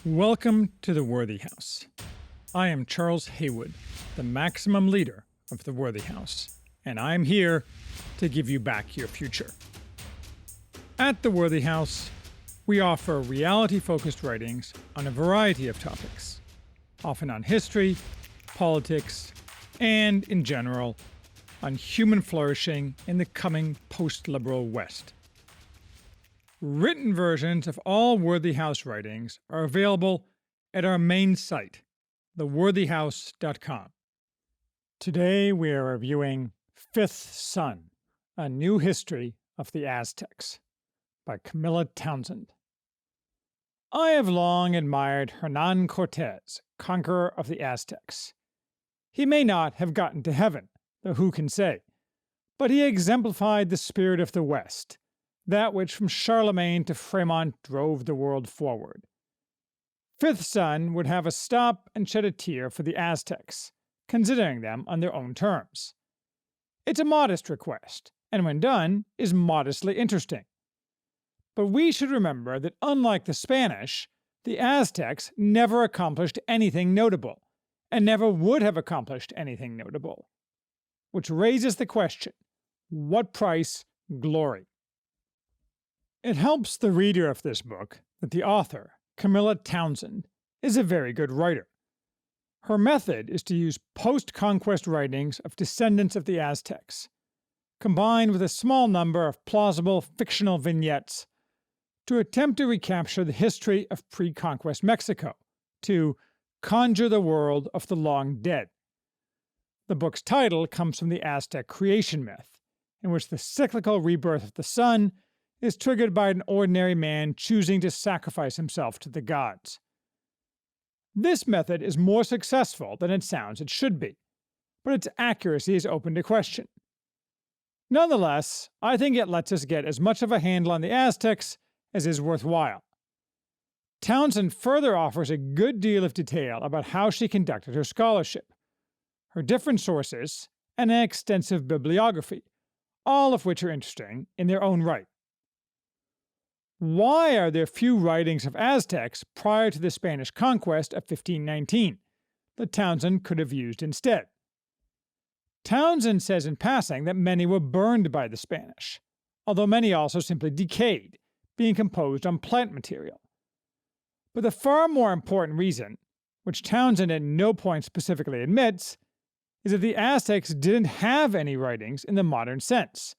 Welcome to the Worthy House. I am Charles Haywood, the maximum leader of the Worthy House, and I am here to give you back your future. At the Worthy House, we offer reality-focused writings on a variety of topics, often on history, politics, and, in general, on human flourishing in the coming post-liberal West. Written versions of all Worthy House writings are available at our main site, theworthyhouse.com. Today we are reviewing Fifth Son, A New History of the Aztecs by Camilla Townsend. I have long admired Hernan Cortes, conqueror of the Aztecs. He may not have gotten to heaven, though who can say, but he exemplified the spirit of the West, that which from Charlemagne to Fremont drove the world forward. Fifth Son would have us stop and shed a tear for the Aztecs, considering them on their own terms. It's a modest request, and when done, is modestly interesting. But we should remember that unlike the Spanish, the Aztecs never accomplished anything notable, and never would have accomplished anything notable. Which raises the question, what price glory? It helps the reader of this book that the author, Camilla Townsend, is a very good writer. Her method is to use post-conquest writings of descendants of the Aztecs, combined with a small number of plausible fictional vignettes, to attempt to recapture the history of pre-conquest Mexico, to conjure the world of the long dead. The book's title comes from the Aztec creation myth, in which the cyclical rebirth of the sun is triggered by an ordinary man choosing to sacrifice himself to the gods. This method is more successful than it sounds it should be, but its accuracy is open to question. Nonetheless, I think it lets us get as much of a handle on the Aztecs as is worthwhile. Townsend further offers a good deal of detail about how she conducted her scholarship, her different sources, and an extensive bibliography, all of which are interesting in their own right. Why are there few writings of Aztecs prior to the Spanish conquest of 1519 that Townsend could have used instead? Townsend says in passing that many were burned by the Spanish, although many also simply decayed, being composed on plant material. But the far more important reason, which Townsend at no point specifically admits, is that the Aztecs didn't have any writings in the modern sense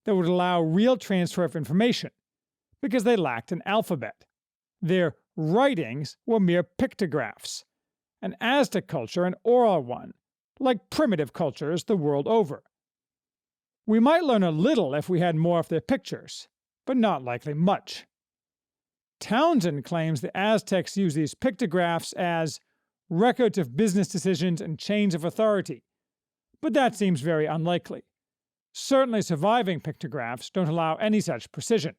that would allow real transfer of information, because they lacked an alphabet. Their writings were mere pictographs, an Aztec culture an oral one, like primitive cultures the world over. We might learn a little if we had more of their pictures, but not likely much. Townsend claims the Aztecs used these pictographs as records of business decisions and chains of authority, but that seems very unlikely. Certainly surviving pictographs don't allow any such precision.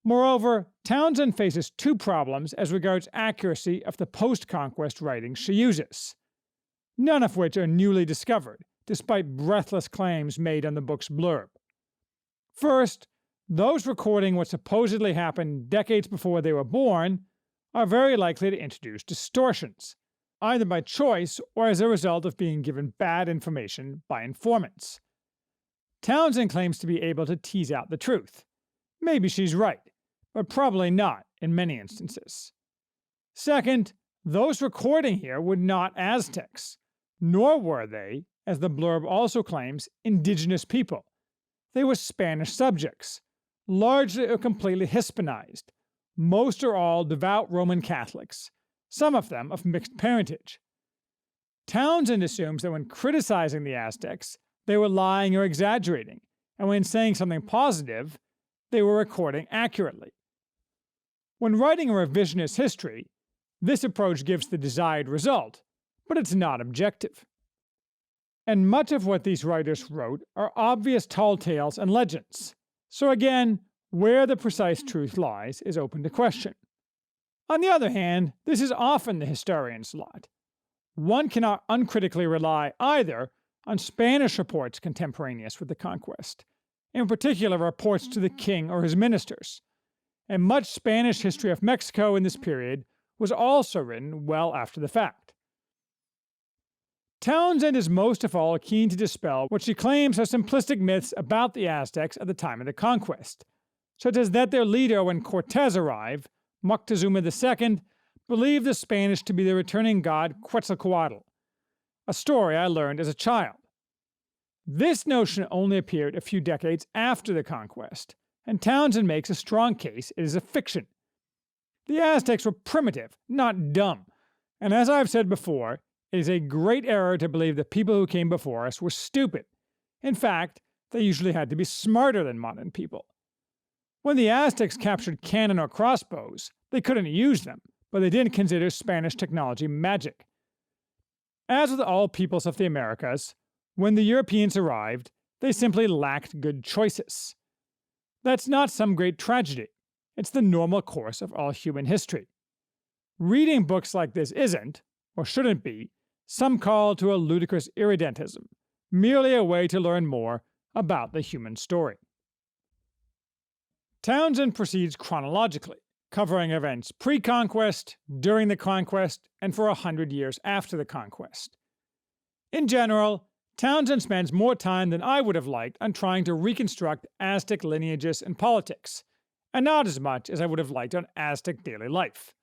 Moreover, Townsend faces two problems as regards accuracy of the post-conquest writings she uses, none of which are newly discovered, despite breathless claims made on the book's blurb. First, those recording what supposedly happened decades before they were born are very likely to introduce distortions, either by choice or as a result of being given bad information by informants. Townsend claims to be able to tease out the truth. Maybe she's right, but probably not in many instances. Second, those recording here were not Aztecs, nor were they, as the blurb also claims, indigenous people. They were Spanish subjects, largely or completely Hispanized, most or all devout Roman Catholics, some of them of mixed parentage. Townsend assumes that when criticizing the Aztecs, they were lying or exaggerating, and when saying something positive, they were recording accurately. When writing a revisionist history, this approach gives the desired result, but it's not objective. And much of what these writers wrote are obvious tall tales and legends, so again, where the precise truth lies is open to question. On the other hand, this is often the historian's lot. One cannot uncritically rely either on Spanish reports contemporaneous with the conquest, in particular reports to the king or his ministers, and much Spanish history of Mexico in this period was also written well after the fact. Townsend is most of all keen to dispel what she claims are simplistic myths about the Aztecs at the time of the conquest, such as that their leader when Cortez arrived, Moctezuma II, believed the Spanish to be the returning god Quetzalcoatl, a story I learned as a child. This notion only appeared a few decades after the conquest, and Townsend makes a strong case it is a fiction. The Aztecs were primitive, not dumb, and as I've said before, it is a great error to believe that people who came before us were stupid. In fact, they usually had to be smarter than modern people. When the Aztecs captured cannon or crossbows, they couldn't use them, but they didn't consider Spanish technology magic. As with all peoples of the Americas, when the Europeans arrived, they simply lacked good choices. That's not some great tragedy. It's the normal course of all human history. Reading books like this isn't, or shouldn't be, some call to a ludicrous irredentism, merely a way to learn more about the human story. Townsend proceeds chronologically, covering events pre-conquest, during the conquest, and for 100 years after the conquest. In general, Townsend spends more time than I would have liked on trying to reconstruct Aztec lineages and politics, and not as much as I would have liked on Aztec daily life.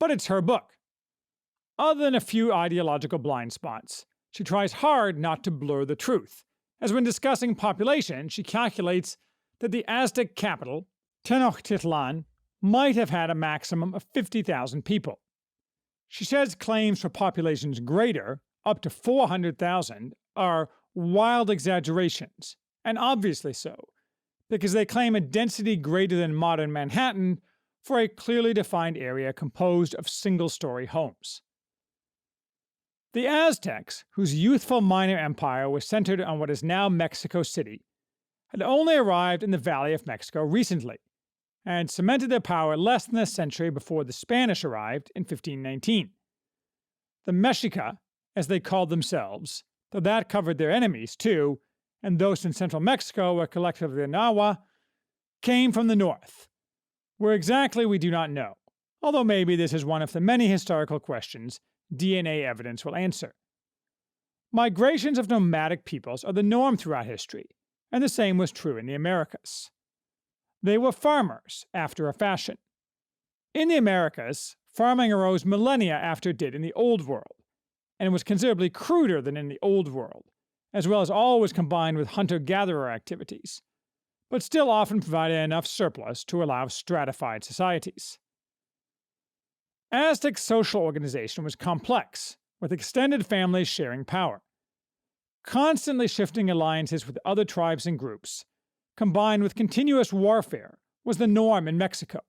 But it's her book. Other than a few ideological blind spots, she tries hard not to blur the truth, as when discussing population, she calculates that the Aztec capital, Tenochtitlan, might have had a maximum of 50,000 people. She says claims for populations greater, up to 400,000, are wild exaggerations, and obviously so, because they claim a density greater than modern Manhattan for a clearly defined area composed of single-story homes. The Aztecs, whose youthful minor empire was centered on what is now Mexico City, had only arrived in the Valley of Mexico recently, and cemented their power less than a century before the Spanish arrived in 1519. The Mexica, as they called themselves, though that covered their enemies too, and those in central Mexico were collectively the Nahua, came from the north. Where exactly we do not know, although maybe this is one of the many historical questions DNA evidence will answer. Migrations of nomadic peoples are the norm throughout history, and the same was true in the Americas. They were farmers, after a fashion. In the Americas, farming arose millennia after it did in the Old World, and was considerably cruder than in the Old World, as well as always combined with hunter-gatherer activities, but still often provided enough surplus to allow stratified societies. Aztec social organization was complex, with extended families sharing power. Constantly shifting alliances with other tribes and groups, combined with continuous warfare, was the norm in Mexico.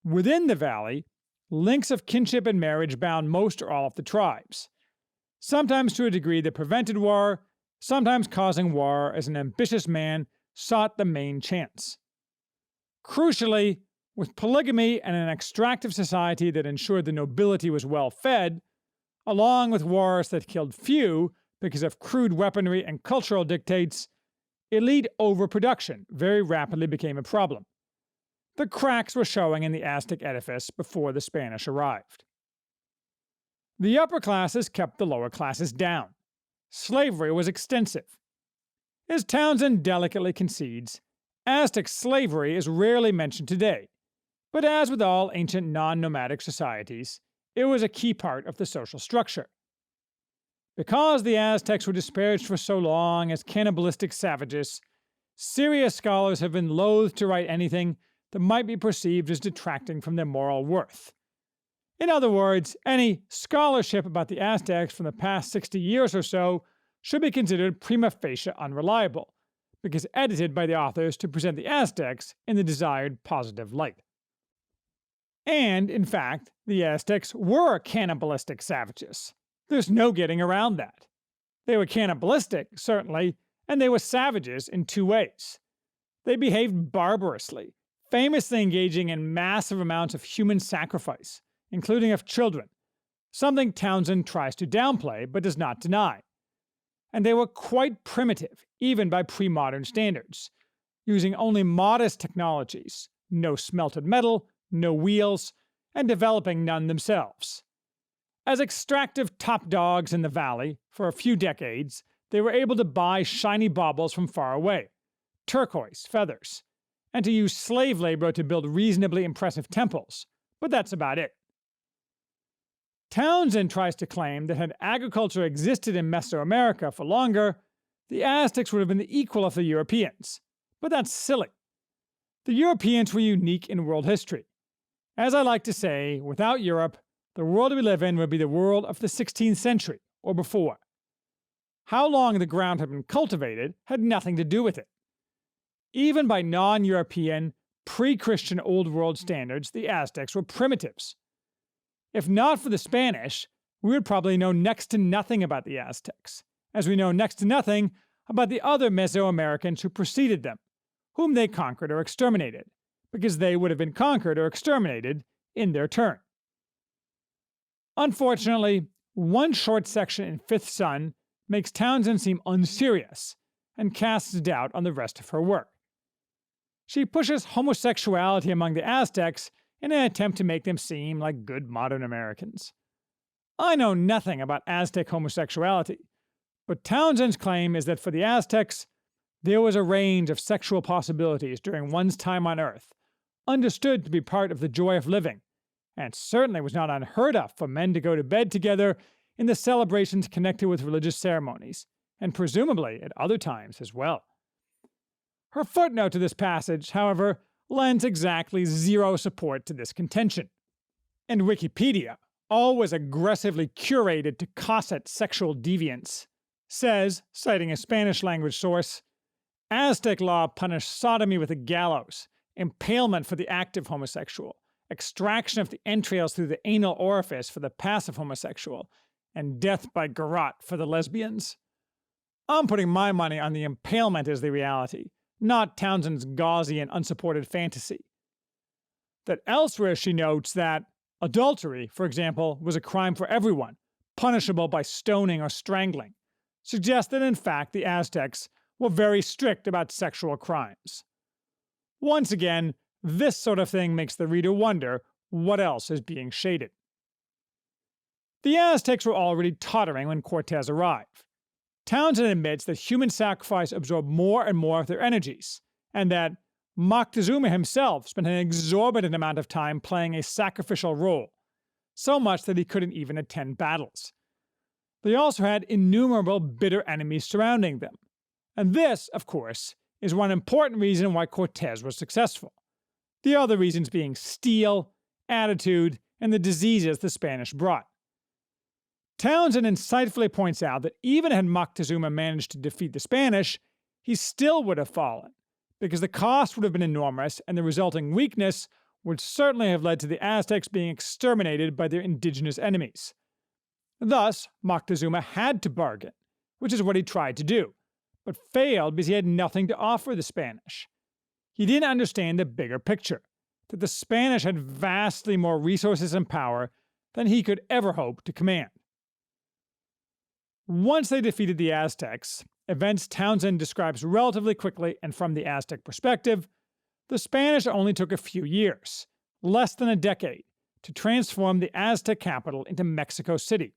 Within the valley, links of kinship and marriage bound most or all of the tribes, sometimes to a degree that prevented war, sometimes causing war as an ambitious man sought the main chance. Crucially, with polygamy and an extractive society that ensured the nobility was well fed, along with wars that killed few because of crude weaponry and cultural dictates, elite overproduction very rapidly became a problem. The cracks were showing in the Aztec edifice before the Spanish arrived. The upper classes kept the lower classes down. Slavery was extensive. As Townsend delicately concedes, Aztec slavery is rarely mentioned today, but as with all ancient non-nomadic societies, it was a key part of the social structure. Because the Aztecs were disparaged for so long as cannibalistic savages, serious scholars have been loath to write anything that might be perceived as detracting from their moral worth. In other words, any scholarship about the Aztecs from the past 60 years or so should be considered prima facie unreliable, because edited by the authors to present the Aztecs in the desired positive light. And, in fact, the Aztecs were cannibalistic savages. There's no getting around that. They were cannibalistic, certainly, and they were savages in two ways. They behaved barbarously, famously engaging in massive amounts of human sacrifice, including of children, something Townsend tries to downplay but does not deny. And they were quite primitive, even by pre-modern standards, using only modest technologies, no smelted metal, no wheels, and developing none themselves. As extractive top dogs in the valley, for a few decades, they were able to buy shiny baubles from far away, turquoise feathers, and to use slave labor to build reasonably impressive temples, but that's about it. Townsend tries to claim that had agriculture existed in Mesoamerica for longer, the Aztecs would have been the equal of the Europeans, but that's silly. The Europeans were unique in world history. As I like to say, without Europe, the world we live in would be the world of the 16th century or before. How long the ground had been cultivated had nothing to do with it. Even by non-European, pre-Christian Old World standards, the Aztecs were primitives. If not for the Spanish, we would probably know next to nothing about the Aztecs, as we know next to nothing about the other Mesoamericans who preceded them, whom they conquered or exterminated, because they would have been conquered or exterminated in their turn. Unfortunately, one short section in Fifth Son makes Townsend seem unserious and casts doubt on the rest of her work. She pushes homosexuality among the Aztecs in an attempt to make them seem like good modern Americans. I know nothing about Aztec homosexuality, but Townsend's claim is that for the Aztecs, there was a range of sexual possibilities during one's time on Earth, understood to be part of the joy of living, and certainly was not unheard of for men to go to bed together in the celebrations connected with religious ceremonies, and presumably at other times as well. Her footnote to this passage, however, lends exactly zero support to this contention. And Wikipedia, always aggressively curated to cosset sexual deviance, says, citing a Spanish-language source, Aztec law punished sodomy with the gallows, impalement for the active homosexual, extraction of the entrails through the anal orifice for the passive homosexual, and death by garrote for the lesbians. I'm putting my money on the impalement as the reality, not Townsend's gauzy and unsupported fantasy. That elsewhere she notes that adultery, for example, was a crime for everyone, punishable by stoning or strangling, suggests that in fact the Aztecs were very strict about sexual crimes. Once again, this sort of thing makes the reader wonder what else is being shaded. The Aztecs were already tottering when Cortez arrived. Townsend admits that human sacrifice absorbed more and more of their energies, and that Moctezuma himself spent an exorbitant amount of time playing a sacrificial role, so much that he couldn't even attend battles. They also had innumerable bitter enemies surrounding them. And this, of course, is one important reason why Cortez was successful. The other reasons being steel, attitude, and the diseases the Spanish brought. Townsend insightfully points out that even had Moctezuma managed to defeat the Spanish, he still would have fallen, because the cost would have been enormous and the resulting weakness would certainly have led to the Aztecs being exterminated by their indigenous enemies. Thus, Moctezuma had to bargain, which is what he tried to do, but failed because he had nothing to offer the Spanish. He didn't understand the bigger picture, that the Spanish had vastly more resources and power than he could ever hope to command. Once they defeated the Aztecs, events Townsend describes relatively quickly and from the Aztec perspective, the Spanish only took a few years, less than a decade, to transform the Aztec capital into Mexico City.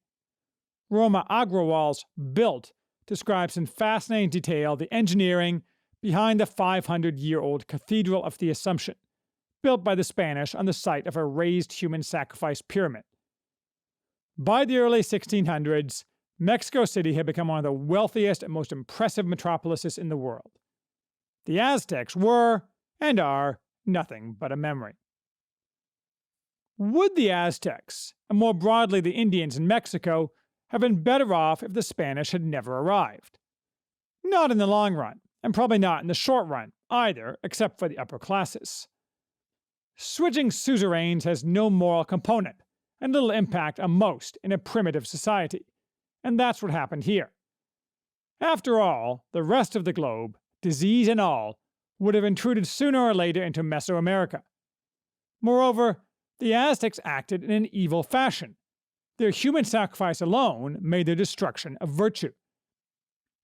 Roma Agrawal's Built describes in fascinating detail the engineering behind the 500-year-old Cathedral of the Assumption, built by the Spanish on the site of a raised human sacrifice pyramid. By the early 1600s, Mexico City had become one of the wealthiest and most impressive metropolises in the world. The Aztecs were, and are, nothing but a memory. Would the Aztecs, and more broadly the Indians in Mexico, have been better off if the Spanish had never arrived? Not in the long run, and probably not in the short run either, except for the upper classes. Switching suzerains has no moral component, and little impact on most in a primitive society. And that's what happened here. After all, the rest of the globe, disease and all, would have intruded sooner or later into Mesoamerica. Moreover, the Aztecs acted in an evil fashion. Their human sacrifice alone made their destruction a virtue.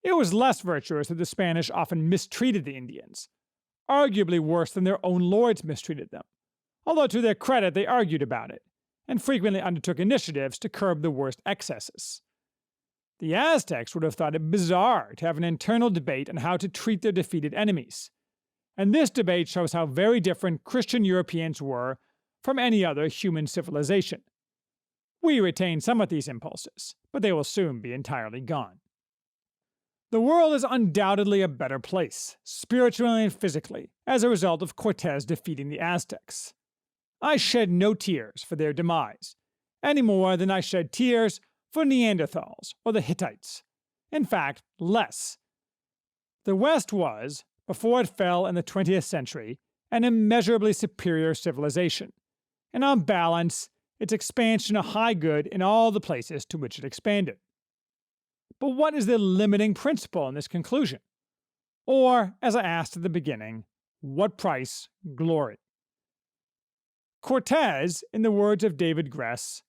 It was less virtuous that the Spanish often mistreated the Indians, arguably worse than their own lords mistreated them, although to their credit they argued about it, and frequently undertook initiatives to curb the worst excesses. The Aztecs would have thought it bizarre to have an internal debate on how to treat their defeated enemies, and this debate shows how very different Christian Europeans were from any other human civilization. We retain some of these impulses, but they will soon be entirely gone. The world is undoubtedly a better place, spiritually and physically, as a result of Cortés defeating the Aztecs. I shed no tears for their demise, any more than I shed tears for Neanderthals or the Hittites. In fact, less. The West was, before it fell in the 20th century, an immeasurably superior civilization, and on balance, its expansion a high good in all the places to which it expanded. But what is the limiting principle in this conclusion? Or, as I asked at the beginning, what price glory? Cortés, in the words of David Gress,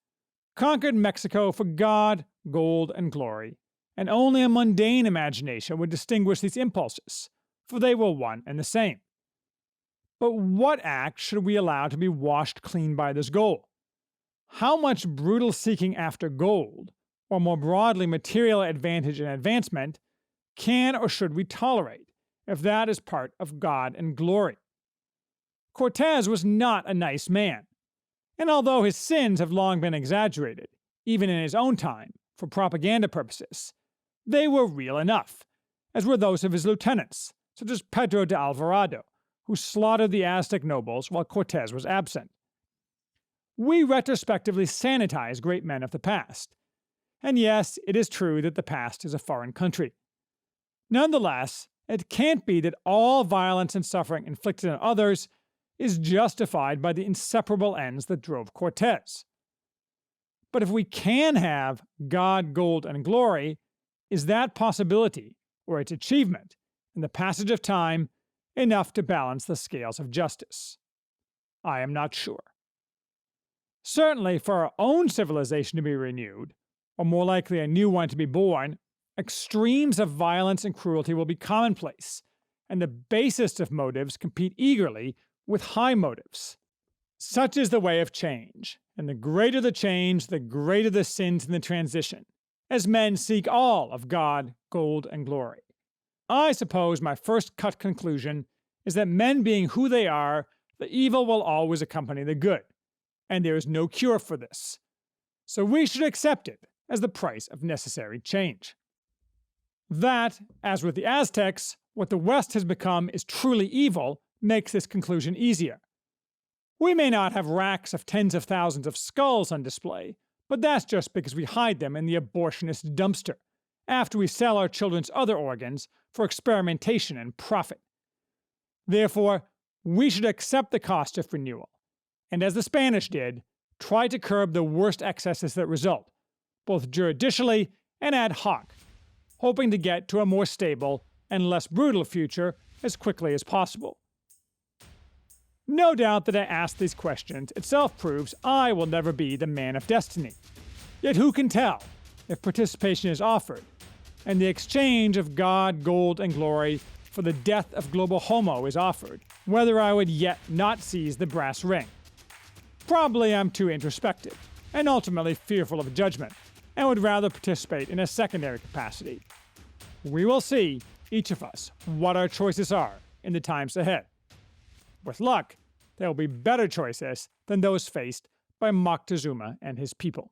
conquered Mexico for God, gold, and glory, and only a mundane imagination would distinguish these impulses, for they were one and the same. But what act should we allow to be washed clean by this goal? How much brutal seeking after gold, or more broadly material advantage and advancement, can or should we tolerate, if that is part of God and glory? Cortés was not a nice man, and although his sins have long been exaggerated, even in his own time, for propaganda purposes, they were real enough, as were those of his lieutenants, such as Pedro de Alvarado, who slaughtered the Aztec nobles while Cortés was absent. We retrospectively sanitize great men of the past, and yes, it is true that the past is a foreign country. Nonetheless, it can't be that all violence and suffering inflicted on others is justified by the inseparable ends that drove Cortés. But if we can have God, gold, and glory, is that possibility, or its achievement, in the passage of time, enough to balance the scales of justice? I am not sure. Certainly, for our own civilization to be renewed, or more likely a new one to be born, extremes of violence and cruelty will be commonplace, and the basest of motives compete eagerly with high motives. Such is the way of change, and the greater the change, the greater the sins in the transition, as men seek all of God, gold, and glory. I suppose my first cut conclusion is that men being who they are, the evil will always accompany the good, and there is no cure for this. So we should accept it as the price of necessary change. That, as with the Aztecs, what the West has become is truly evil makes this conclusion easier. We may not have racks of tens of thousands of skulls on display, but that's just because we hide them in the abortionist dumpster, after we sell our children's other organs for experimentation and profit. Therefore, we should accept the cost of renewal, and as the Spanish did, try to curb the worst excesses that result, both judicially and ad hoc, hoping to get to a more stable and less brutal future as quickly as possible. No doubt that I ask these questions itself proves I will never be the man of destiny. Yet who can tell, if participation is offered, and the exchange of God, gold, and glory for the death of global homo is offered, whether I would yet not seize the brass ring. Probably I'm too introspective, and ultimately fearful of judgment, and would rather participate in a secondary capacity. We will see, each of us, what our choices are in the times ahead. With luck, there will be better choices than those faced by Moctezuma and his people.